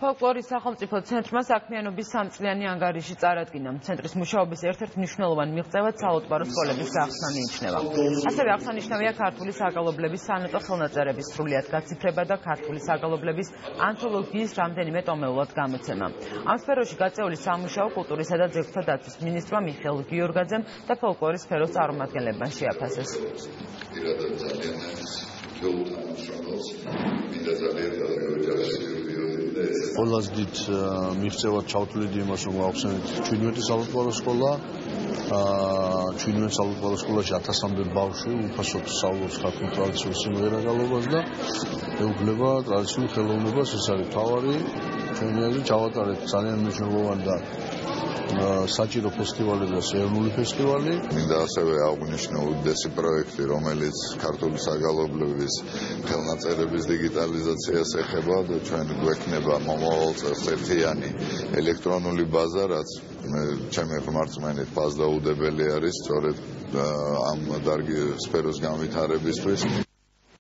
ფოლკლორის სახელმწიფო ცენტრმა საქმიანობის 3 წლიანი ანგარიში წარადგინა. ცენტრის მუშაობის ერთ-ერთ მნიშვნელოვანი მიღწევად საალუტბარო სკოლების გახსნა მიიჩნევა. ასევე აღსანიშნავია ქართული საგალობლების სანოტო ხელნაწერების სრულიად გაციფრება და ქართული საგალობლების ანთოლოგიის რამდენიმე ტომეულად გამოცემა. ამ სფეროში გაწეული სამუშაო კულტურისა და ძეგლთა დაცვის მინისტრმა მიხეილ გიორგაძემ და ფოლკლორის სფეროს წარმომადგენლებმა შეაფასეს. Ყველაზე დიდ მიღწევად ჩავთვლით იმას, რომ გავხსენეთ 17 საალუტბარო სკოლა. 17 საალუტბარო სკოლაში 1000-მდე ბავშვი უფასოდ სწავლობს ქართულ ტრადიციულ სიმღერაგალობას და ეუფლება ტრადიციულ ხელოვნებას. ეს არის მთავარი. ჩვენი აზრით ჩავატარეთ ძალიან მნიშვნელოვანი და საჭირო ფესტივალი და ეროვნული ფესტივალი. მინდა ასევე აღვნიშნო უდიდესი პროექტი, რომელიც ქართული საგალობლების ხელნაწერების დიგიტალიზაციას ეხება და ჩვენ გვექნება მომავალ წელს ერთიანი ელექტრონული ბაზა, რაც ჩემი ხმარწმენით ფასდაუდებელი არის სწორედ ამ დარგი სფეროს განვითარებისთვის.